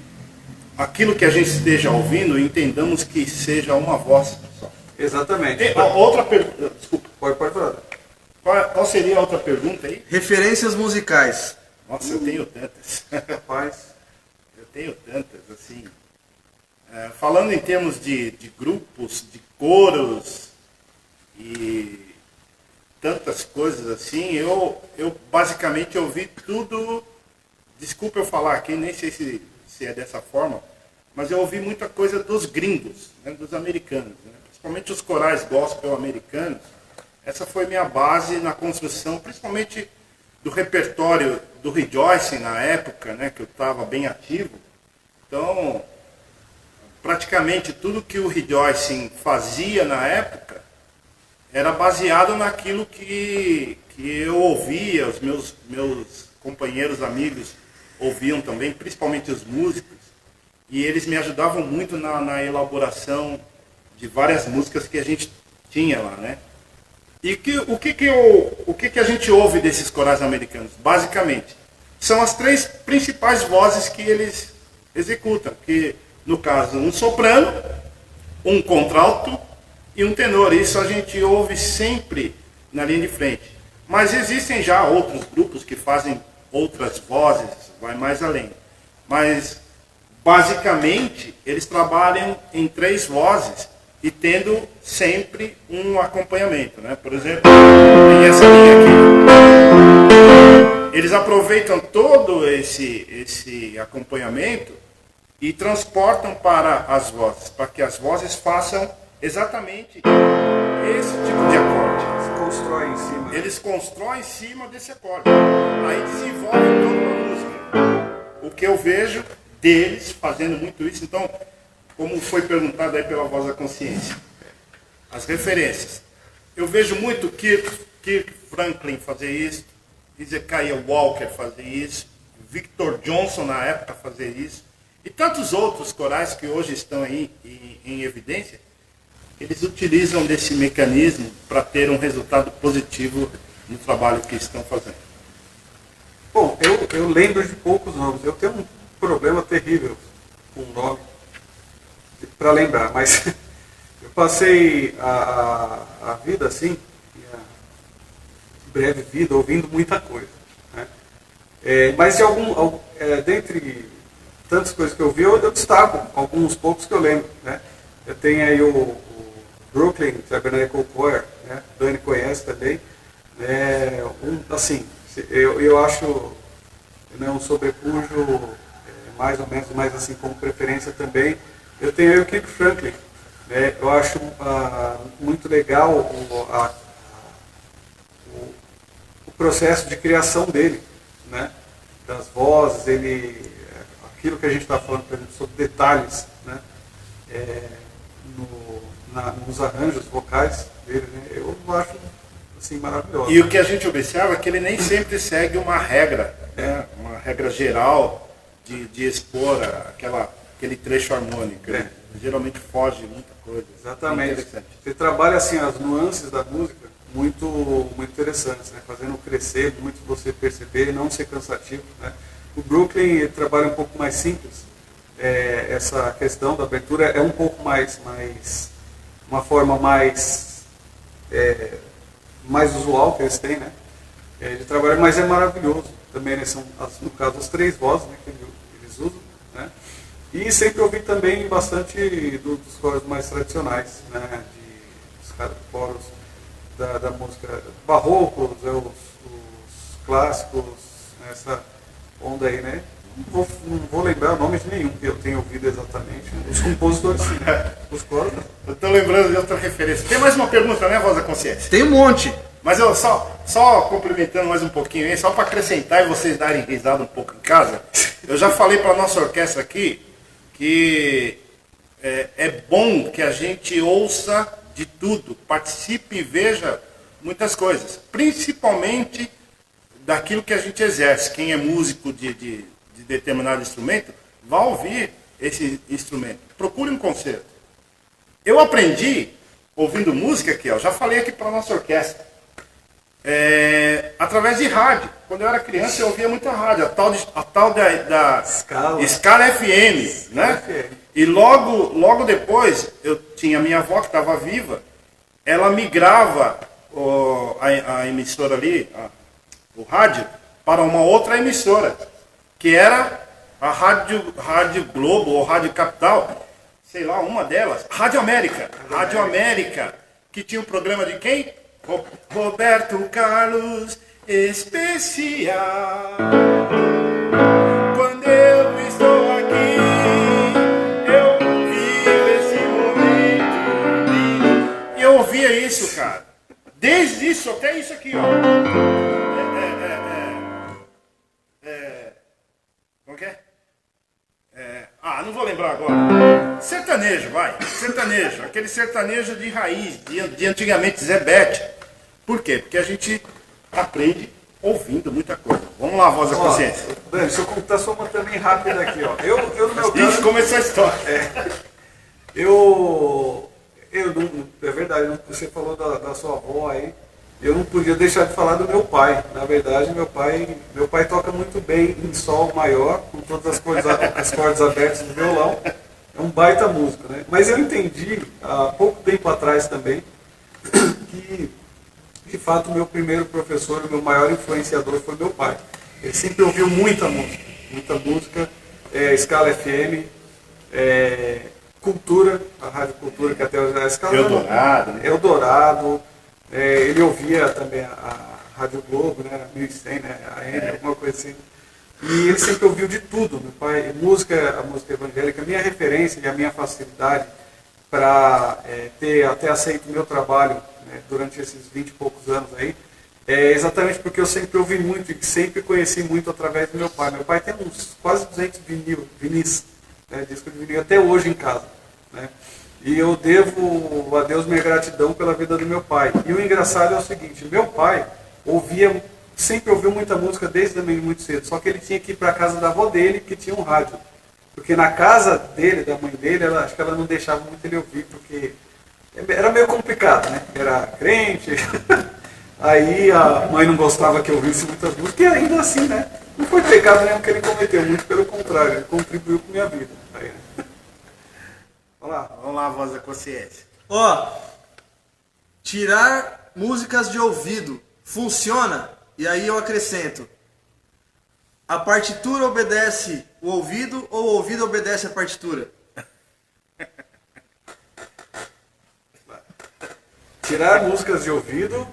aquilo que a gente esteja ouvindo, entendamos que seja uma voz só. Exatamente. Outra pergunta, desculpa. Pode falar. Qual seria a outra pergunta aí? Referências musicais. Nossa, eu tenho tantas. Rapaz. Eu tenho tantas, assim. Falando em termos de grupos, de coros e tantas coisas assim, eu basicamente ouvi tudo. Desculpa eu falar aqui, nem sei se é dessa forma, mas eu ouvi muita coisa dos gringos, né, dos americanos, né, principalmente os corais gospel americanos. Essa foi minha base na construção, principalmente do repertório do Rejoicing na época, né, que eu estava bem ativo. Então, praticamente tudo que o Rejoicing fazia na época era baseado naquilo que eu ouvia, os meus companheiros, amigos ouviam também, principalmente os músicos, e eles me ajudavam muito na elaboração de várias músicas que a gente tinha lá, né? E o que a gente ouve desses corais americanos? Basicamente, são as três principais vozes que eles executam, que no caso um soprano, um contralto e um tenor. Isso a gente ouve sempre na linha de frente. Mas existem já outros grupos que fazem outras vozes, vai mais além. Mas basicamente eles trabalham em três vozes e tendo sempre um acompanhamento, né? Por exemplo, tem essa linha aqui. Eles aproveitam todo esse acompanhamento e transportam para as vozes, para que as vozes façam exatamente esse tipo de acorde. Eles constroem em cima. Eles constroem em cima desse acorde. Aí desenvolvem toda uma música. O que eu vejo deles fazendo muito isso, então, como foi perguntado aí pela Voz da Consciência, as referências. Eu vejo muito Kirk Franklin fazer isso, Hezekiah Walker fazer isso, Victor Johnson na época fazer isso, e tantos outros corais que hoje estão aí em evidência, eles utilizam desse mecanismo para ter um resultado positivo no trabalho que estão fazendo. Bom, eu lembro de poucos nomes. Eu tenho um problema terrível com o nome para lembrar, mas eu passei a vida assim, a breve vida, ouvindo muita coisa, né? Mas dentre tantas coisas que eu vi, eu destaco alguns poucos que eu lembro, né? Eu tenho aí o Brooklyn Tabernacle Choir, né? O Dani conhece também. Assim, eu acho, né, um sobrepujo mais ou menos, mas assim como preferência também. Eu tenho aí o Kirk Franklin, né? Eu acho muito legal o processo de criação dele, né? Das vozes, aquilo que a gente está falando, por exemplo, sobre detalhes, né? Nos arranjos vocais dele, né? Eu acho assim, maravilhoso. E o que a gente observa é que ele nem sempre segue uma regra, né? Uma regra geral de expor aquele trecho harmônico. Né? Geralmente foge muita coisa. Exatamente. Você trabalha assim as nuances da música muito, muito interessantes, né? Fazendo crescer, muito você perceber e não ser cansativo, né? O Brooklyn ele trabalha um pouco mais simples. Essa questão da abertura é um pouco mais uma forma mais usual que eles têm, né? Ele trabalha, mas é maravilhoso também, né? São, no caso, as três vozes, né, que eles usam, né? E sempre ouvi também bastante dos coros mais tradicionais, né? Dos coros da música barrocos, os clássicos, essa onda aí, né? Não vou lembrar o nome de nenhum que eu tenho ouvido exatamente. Os compositores, sim. Os coros. Eu estou lembrando de outra referência. Tem mais uma pergunta, né, Voz da Consciência? Tem um monte. Mas eu só complementando mais um pouquinho aí, só para acrescentar e vocês darem risada um pouco em casa, eu já falei para a nossa orquestra aqui que é bom que a gente ouça de tudo, participe e veja muitas coisas, principalmente daquilo que a gente exerce. Quem é músico de determinado instrumento, vai ouvir esse instrumento. Procure um concerto. Eu aprendi ouvindo música aqui, ó, já falei aqui para a nossa orquestra, através de rádio. Quando eu era criança eu ouvia muita rádio, a tal da Scala FM, né? E logo depois, eu tinha minha avó que estava viva, ela migrava a emissora ali, o rádio, para uma outra emissora, que era a Rádio Globo ou Rádio Capital, sei lá, uma delas, Rádio América, que tinha um programa de quem? Roberto Carlos Especial. Quando eu estou aqui, eu vivo esse momento. E eu ouvia isso, cara. Desde isso até isso aqui, ó. Como que é? Não vou lembrar agora. Sertanejo, vai. Sertanejo. Aquele sertanejo de raiz, de antigamente, Zé Bete. Por quê? Porque a gente aprende ouvindo muita coisa. Vamos lá, Voz da Consciência. Dani, deixa eu contar sua uma também rápida aqui, ó. Eu no meu caso... Isso, começou a história. É verdade, você falou da sua avó aí. eu não podia deixar de falar do meu pai. Na verdade, meu pai toca muito bem em sol maior, com todas as cordas abertas do violão. É um baita músico, né? Mas eu entendi há pouco tempo atrás também que, de fato, o meu primeiro professor, o meu maior influenciador foi meu pai. Ele sempre ouviu muita música, Escala FM, Cultura, a Rádio Cultura, que até hoje é a Escala. Eldorado, né? Eldorado. Ele ouvia também a Rádio Globo, né? 1100, né? A AM, alguma coisa assim. E ele sempre ouviu de tudo. Meu pai, a música evangélica, a minha referência e a minha facilidade para ter até aceito o meu trabalho, né, durante esses 20 e poucos anos aí, é exatamente porque eu sempre ouvi muito e sempre conheci muito através do meu pai. Meu pai tem uns quase 200 vinis, né, disco de vinil até hoje em casa, né? E eu devo a Deus minha gratidão pela vida do meu pai. E o engraçado é o seguinte, meu pai sempre ouviu muita música desde também muito cedo, só que ele tinha que ir para a casa da avó dele, que tinha um rádio. Porque na casa dele, da mãe dele, acho que ela não deixava muito ele ouvir, porque era meio complicado, né? Era crente, aí a mãe não gostava que eu ouvisse muitas músicas, e ainda assim, né? Não foi pecado mesmo que ele cometeu, muito pelo contrário, ele contribuiu com a minha vida. Aí, né? Vamos lá, voz da consciência. Tirar músicas de ouvido funciona? E aí eu acrescento: a partitura obedece o ouvido ou o ouvido obedece a partitura? Tirar músicas de ouvido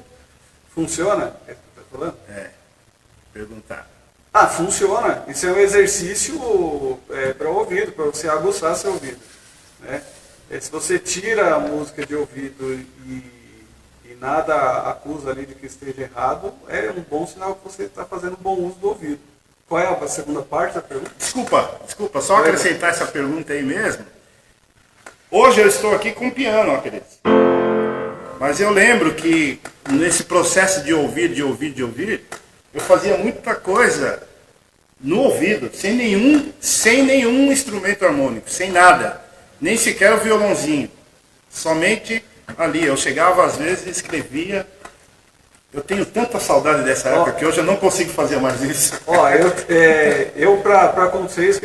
funciona? É o que você está falando? Perguntar. Funciona. Isso é um exercício para o ouvido, para você aguçar seu ouvido, né? Se você tira a música de ouvido e nada acusa ali de que esteja errado, é um bom sinal que você está fazendo um bom uso do ouvido. Qual é a segunda parte da pergunta? Desculpa, só acrescentar essa pergunta aí mesmo. Hoje eu estou aqui com piano, acredito. Mas eu lembro que nesse processo de ouvir, eu fazia muita coisa no ouvido, sem nenhum instrumento harmônico, sem nada. Nem sequer o violãozinho. Somente ali. Eu chegava às vezes e escrevia. Eu tenho tanta saudade dessa época que hoje eu não consigo fazer mais isso. Eu para acontecer,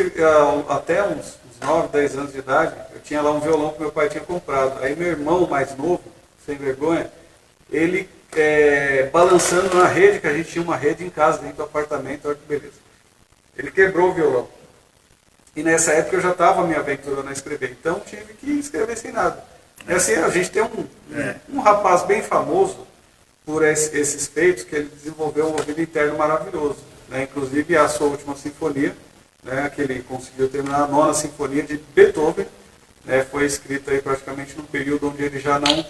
até uns 9, 10 anos de idade, eu tinha lá um violão que meu pai tinha comprado. Aí meu irmão mais novo, sem vergonha, ele balançando na rede, que a gente tinha uma rede em casa, dentro do apartamento, olha que beleza. Ele quebrou o violão. E nessa época eu já estava me aventurando a escrever, então tive que escrever sem nada. Assim, a gente tem um rapaz bem famoso por esses feitos, que ele desenvolveu um ouvido interno maravilhoso, né? Inclusive a sua última sinfonia, né, que ele conseguiu terminar, a 9ª sinfonia de Beethoven, né, foi escrita aí praticamente num período onde ele já não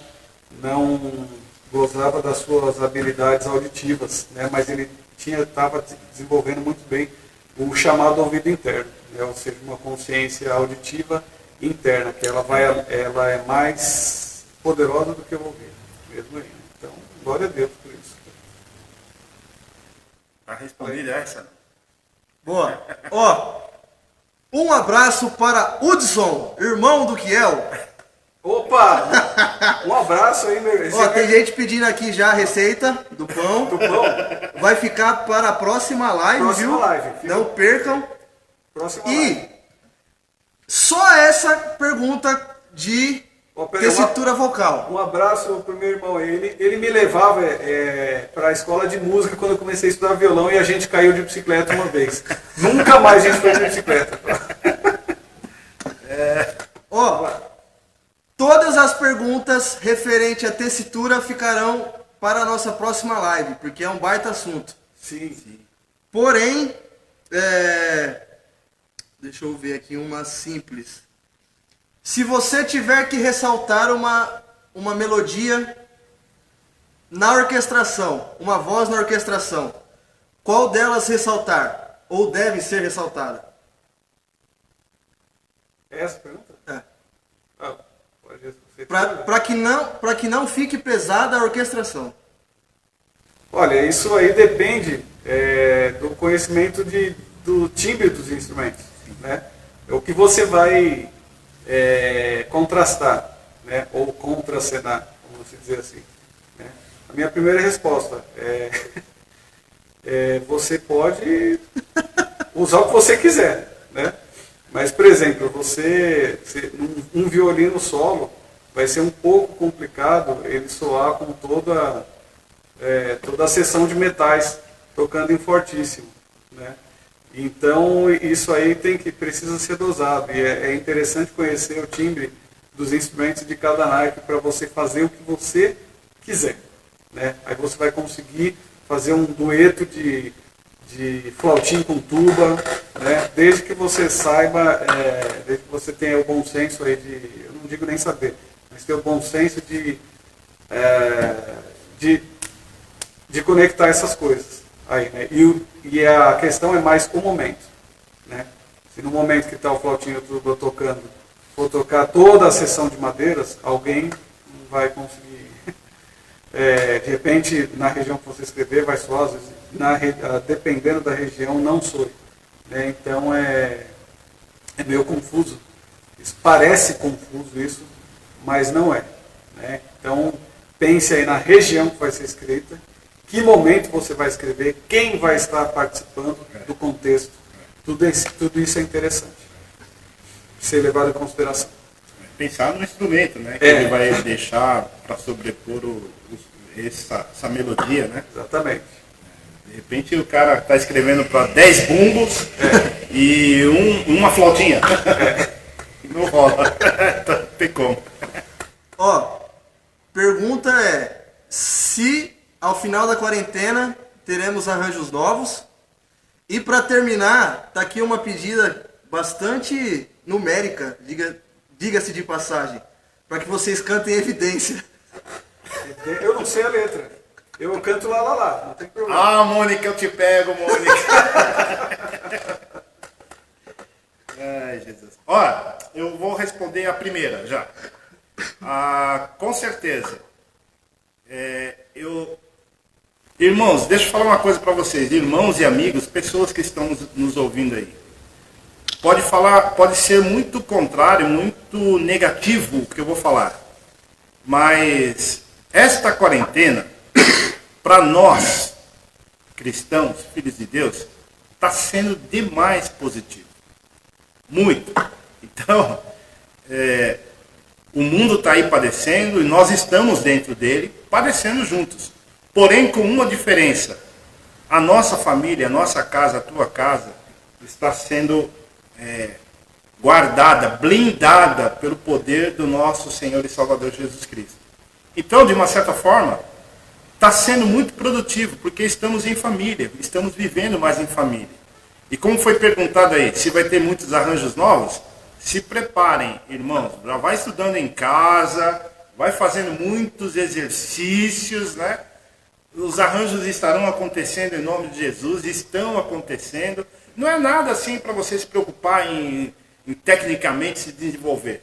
gozava das suas habilidades auditivas, né, mas ele estava desenvolvendo muito bem o chamado ouvido interno, né, ou seja, uma consciência auditiva interna, que ela é mais poderosa do que o ouvido, mesmo aí. Então, glória a Deus por isso. Tá respondida essa? Boa. Um abraço para Hudson, irmão do Kiel. Opa! Um abraço aí, meu irmão. Tem gente pedindo aqui já a receita do pão. Vai ficar para a próxima live, viu? Não percam. Próxima live. E só essa pergunta de tessitura vocal. Um abraço pro meu irmão. Ele me levava para a escola de música quando eu comecei a estudar violão e a gente caiu de bicicleta uma vez. Nunca mais a gente foi de bicicleta. Todas as perguntas referentes à tessitura ficarão para a nossa próxima live, porque é um baita assunto. Sim. Porém, deixa eu ver aqui uma simples. Se você tiver que ressaltar uma melodia na orquestração, uma voz na orquestração, qual delas ressaltar? Ou deve ser ressaltada? É essa a pergunta? Para que não fique pesada a orquestração. Olha, isso aí depende do conhecimento do timbre dos instrumentos, né? O que você vai contrastar, né? Ou contracenar, vamos dizer assim, né? A minha primeira resposta você pode usar o que você quiser, né? Mas, por exemplo, um violino solo vai ser um pouco complicado ele soar com toda a seção de metais tocando em fortíssimo, né? Então isso aí precisa ser dosado e é interessante conhecer o timbre dos instrumentos de cada naipe para você fazer o que você quiser, né? Aí você vai conseguir fazer um dueto de flautim com tuba, né? Desde que você saiba, desde que você tenha o bom senso aí eu não digo nem saber, mas ter o bom senso de conectar essas coisas aí, né? E a questão é mais o momento, né? Se no momento que está o flautim e o tuba tocando, for tocar toda a seção de madeiras, alguém não vai conseguir. De repente, na região que você escrever, vai soar, às vezes, dependendo da região, não soe, né? Então é meio confuso. Isso parece confuso isso, mas não é, né? Então pense aí na região que vai ser escrita, que momento você vai escrever, quem vai estar participando do contexto. Tudo isso é interessante ser levado em consideração. Pensar no instrumento, né? Que ele vai deixar para sobrepor essa melodia, né? Exatamente. De repente o cara está escrevendo para 10 bumbos e uma flautinha. Não rola. Tem como. Ó, pergunta é se ao final da quarentena teremos arranjos novos. E para terminar, tá aqui uma pedida bastante numérica, diga-se de passagem, para que vocês cantem Evidência. Eu não sei a letra. Eu canto lá, não tem problema. Ah, Mônica, eu te pego, Mônica. Ai, Jesus. Olha, eu vou responder a primeira já. Com certeza. Irmãos, deixa eu falar uma coisa para vocês. Irmãos e amigos, pessoas que estão nos ouvindo aí. Pode ser muito contrário, muito negativo o que eu vou falar. Mas esta quarentena, para nós, cristãos, filhos de Deus, está sendo demais positivo. Muito. Então, o mundo está aí padecendo e nós estamos dentro dele, padecendo juntos. Porém, com uma diferença. A nossa família, a nossa casa, a tua casa, está sendo guardada, blindada pelo poder do nosso Senhor e Salvador Jesus Cristo. Então, de uma certa forma, está sendo muito produtivo, porque estamos em família, estamos vivendo mais em família. E como foi perguntado aí, se vai ter muitos arranjos novos, se preparem, irmãos, já vai estudando em casa, vai fazendo muitos exercícios, né? Os arranjos estarão acontecendo em nome de Jesus, estão acontecendo. Não é nada assim para você se preocupar em tecnicamente se desenvolver,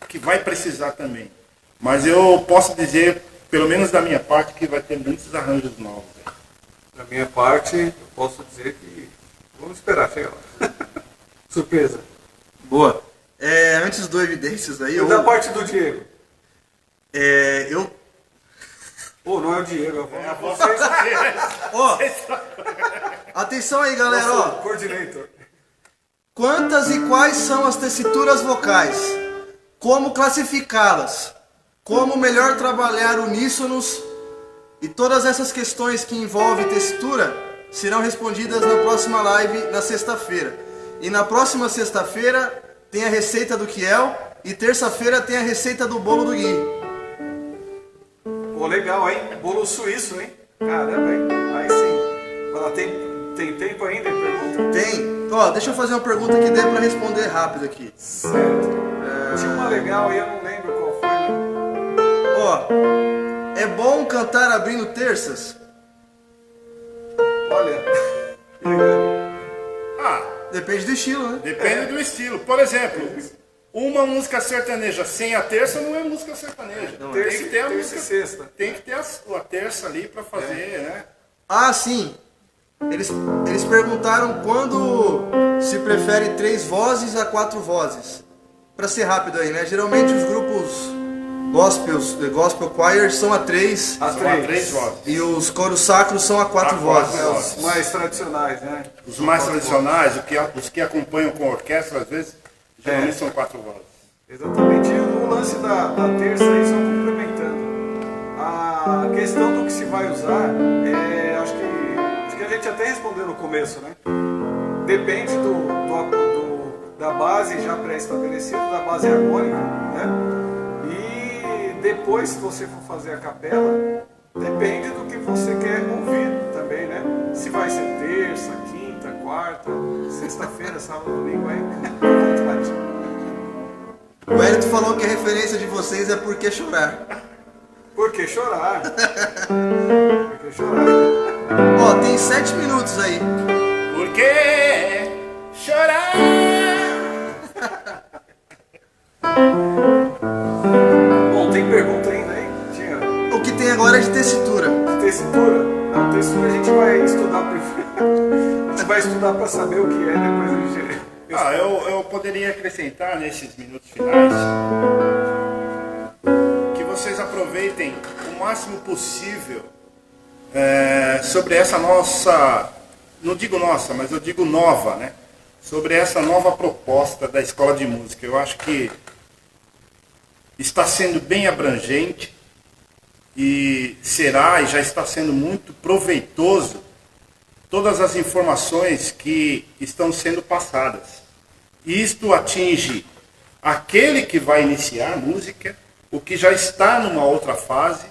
que vai precisar também. Mas eu posso dizer, pelo menos da minha parte, que vai ter muitos arranjos novos. Da minha parte, eu posso dizer que vamos esperar chegar lá. Surpresa. Boa. Antes do Evidências aí... E da parte do Diego? Pô, não é o Diego, vocês. Ó, atenção aí, galera, ó. Coordinator. Quantas e quais são as tessituras vocais? Como classificá-las? Como melhor trabalhar uníssonos? E todas essas questões que envolvem tessitura serão respondidas na próxima live, na sexta-feira. E na próxima sexta-feira tem a receita do Kiel e terça-feira tem a receita do bolo do Gui. Pô, legal, hein? Bolo suíço, hein? Caramba, hein? Aí sim. Fala, tem tempo ainda? Pergunta. Tem. Ó, deixa eu fazer uma pergunta que dê pra responder rápido aqui. Certo. Tinha uma legal aí, eu não lembro qual foi. Né? Ó, é bom cantar abrindo terças? Olha. Depende do estilo, né? Depende do estilo. Por exemplo, uma música sertaneja sem a terça não é música sertaneja. Não, tem que ter a terça música. e sexta. Tem que ter a terça ali para fazer, né? Ah, sim. Eles perguntaram quando se prefere 3 vozes a 4 vozes. Pra ser rápido aí, né? Geralmente os grupos gospel choir são a 3. A São a 3 três. vozes. E os coros sacros são a 4 A vozes. quatro. Os mais tradicionais, né? Os mais tradicionais, os que acompanham com orquestra, às vezes, geralmente são 4 vozes. Exatamente. E o lance da terça aí, só complementando. A questão do que se vai usar, acho que a gente até respondeu no começo, né? Depende da base já pré-estabelecida, da base harmônica, né? E depois, se você for fazer a capela, depende do que você quer ouvir também, né? Se vai ser terça, quinta, quarta, sexta-feira, sábado, domingo, aí, vontade. O Hélito falou que a referência de vocês é Por Que Chorar. Por que chorar? Por que chorar? Ó, tem 7 minutos aí. Por que chorar? Bom, tem pergunta ainda aí? Tinha O que tem agora é de tessitura. tessitura? Não, tessitura a gente vai estudar primeiro. A gente vai estudar para saber o que é, depois a gente... Eu poderia acrescentar nesses minutos finais que vocês aproveitem o máximo possível sobre essa nossa, não digo nossa, mas eu digo nova, né? Sobre essa nova proposta da Escola de Música. Eu acho que está sendo bem abrangente e será e já está sendo muito proveitoso todas as informações que estão sendo passadas. Isto atinge aquele que vai iniciar música, o que já está numa outra fase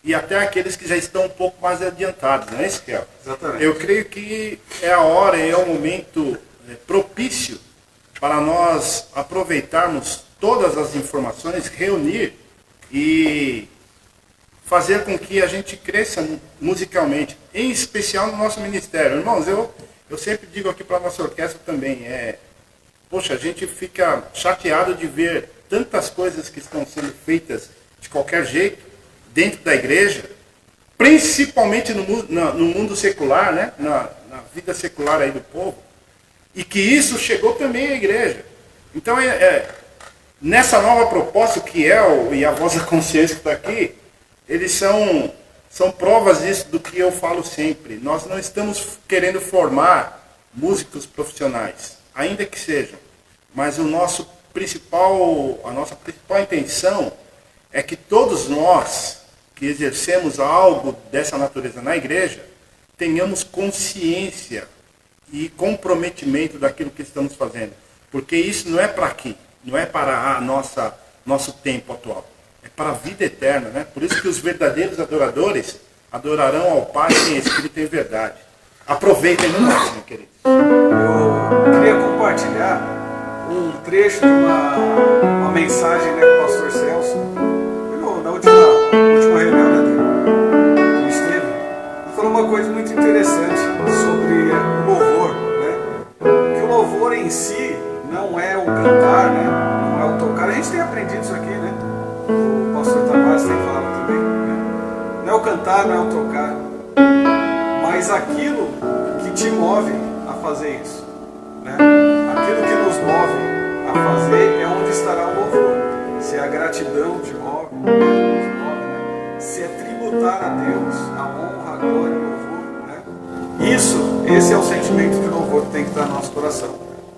e até aqueles que já estão um pouco mais adiantados, não é isso, Kel? Exatamente. Eu creio que é a hora, é o momento propício para nós aproveitarmos todas as informações, reunir e fazer com que a gente cresça musicalmente, em especial no nosso ministério. Irmãos, eu sempre digo aqui para a nossa orquestra também, poxa, a gente fica chateado de ver tantas coisas que estão sendo feitas de qualquer jeito, dentro da igreja, principalmente no mundo secular, né? na vida secular aí do povo, e que isso chegou também à igreja. Então, nessa nova proposta, que e a voz da consciência que está aqui, eles são provas disso do que eu falo sempre. Nós não estamos querendo formar músicos profissionais, ainda que sejam, mas a nossa principal intenção é que todos nós que exercemos algo dessa natureza na igreja tenhamos consciência e comprometimento daquilo que estamos fazendo, porque isso não é para aqui, não é para nosso tempo atual. É para a vida eterna, né? Por isso que os verdadeiros adoradores adorarão ao Pai em espírito e em verdade. Aproveitem no máximo, queridos. Eu queria compartilhar um trecho de uma mensagem, né, do pastor Celso, na última reunião, né, que ele esteve. Ele falou uma coisa muito interessante sobre o louvor, né? Que o louvor em si não é o cantar, né? Não é o tocar. A gente tem aprendido isso aqui, né? O pastor Tavares tem falado também, né? Não é o cantar, não é o tocar, mas aquilo que te move a fazer isso, né? Aquilo que nos move a fazer é onde estará o louvor. Se a gratidão te move, nos move, né? Se é tributar a Deus a honra, a glória e o louvor, né? Esse é o sentimento de louvor que tem que estar no nosso coração,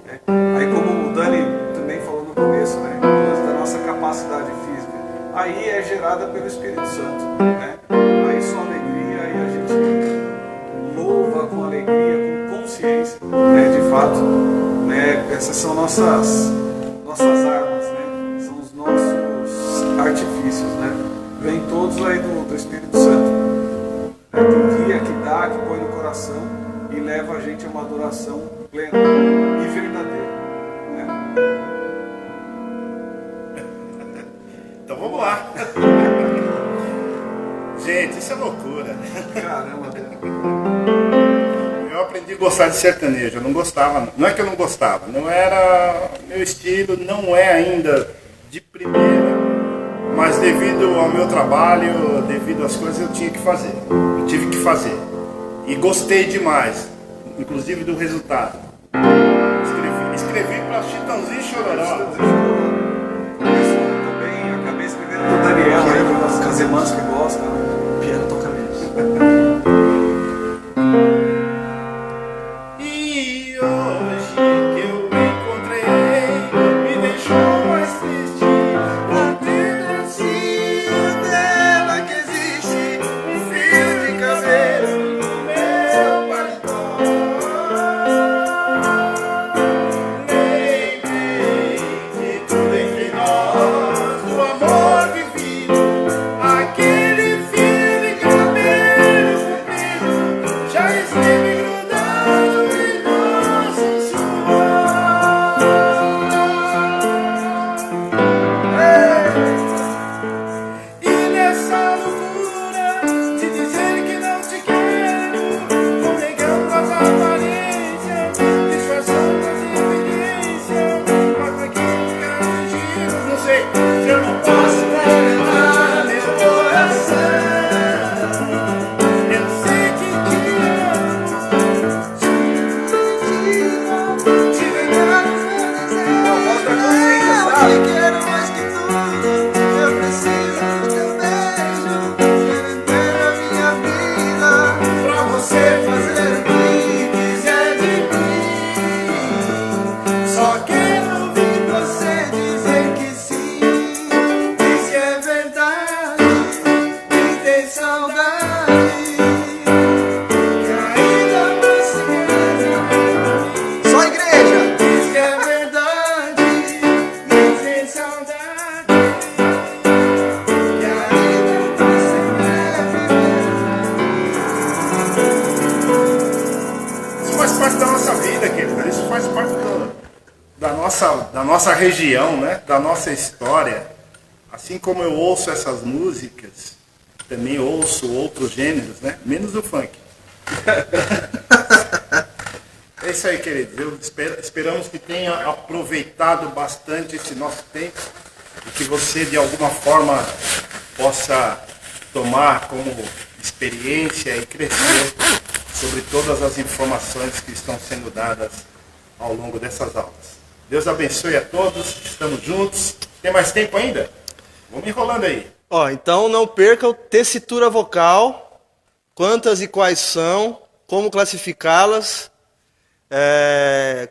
né? Aí, como o Dani também falou no começo, né? Da nossa capacidade física, aí é gerada pelo Espírito Santo, né? Aí só alegria, aí a gente louva com alegria, com consciência, né? De fato, né? Essas são nossas armas, né? São os nossos artifícios, né? Vem todos aí do Espírito Santo, né? Que guia, que dá, que põe no coração e leva a gente a uma adoração plena e verdadeira, né? Então vamos lá. Gente, isso é loucura. Caramba, Eu aprendi a gostar de sertanejo. Eu não gostava, não é que eu não gostava, não era meu estilo, não é ainda de primeira, mas devido ao meu trabalho, devido às coisas eu tinha que fazer. Eu tive que fazer. E gostei demais, inclusive do resultado. Escrevi para Chitãozinho e Chororó. também acabei escrevendo pro As irmãs que gostam. O piano toca menos. E hoje que eu encontrei, me deixou mais triste. Não tendo dela que existe um fio de cabelo no meu paletó. Lembrei de tudo entre nós, do amor vivido, aquele fio de cabelo comprido já esteve grudado em nosso suor. E nessa loucura de dizer que não te quero, vou negando as aparências, disfarçando as evidências, mas naquele caso de giros, não sei se eu não posso levar meu coração. Eu sei que te amo, te verdade Eu te quero mais que tudo. Eu preciso do teu beijo. Quero inteiro a minha vida. pra você Fazer o que quiser de mim. Só quero ouvir você dizer que sim. Diz que é verdade. Que tem saudade. Que ainda você quer. Só igreja. Diz que é verdade. Que tem saudade. Que ainda você quer viver. Isso faz parte da nossa vida, querido. Isso faz parte da nossa região, né? Da nossa história. Assim como eu ouço essas músicas, também ouço outros gêneros, né? Menos o funk. É isso aí, queridos. Esperamos que tenha aproveitado bastante esse nosso tempo e que você, de alguma forma, possa tomar como experiência e crescer sobre todas as informações que estão sendo dadas ao longo dessas aulas. Deus abençoe a todos, estamos juntos. Tem mais tempo ainda? Vamos enrolando aí. Ó, então não perca o tessitura vocal, quantas e quais são, como classificá-las,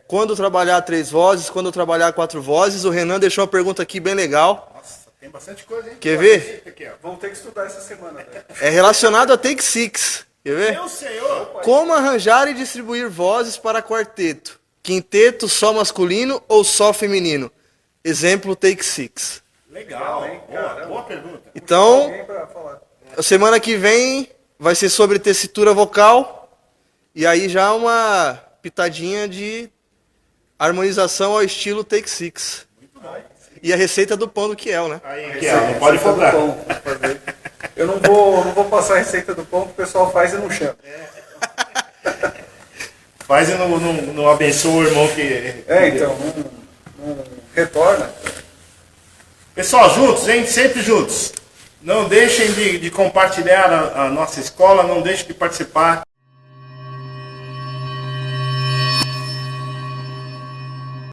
quando trabalhar 3 vozes, quando trabalhar 4 vozes. O Renan deixou uma pergunta aqui bem legal. Nossa, tem bastante coisa, hein? Quer ver? Aqui, ó. Vamos ter que estudar essa semana, né? É relacionado a Take Six. Quer ver? Meu Senhor! Como arranjar e distribuir vozes para quarteto? Quinteto só masculino ou só feminino? Exemplo, Take Six. Legal, hein? boa, Caramba. boa pergunta. Então, Alguém pra falar. a semana que vem vai ser sobre tessitura vocal. E aí já uma pitadinha de harmonização ao estilo Take Six. E a receita do pão do Kiel, né? Aí, aqui, ó, não pode Receita do cobrar. pão pra fazer. Eu não vou passar a receita do pão que o pessoal faz e não chama. Faz e não abençoa o irmão que... Então, não retorna. Pessoal, juntos, hein? Sempre juntos. Não deixem de compartilhar a nossa escola, não deixem de participar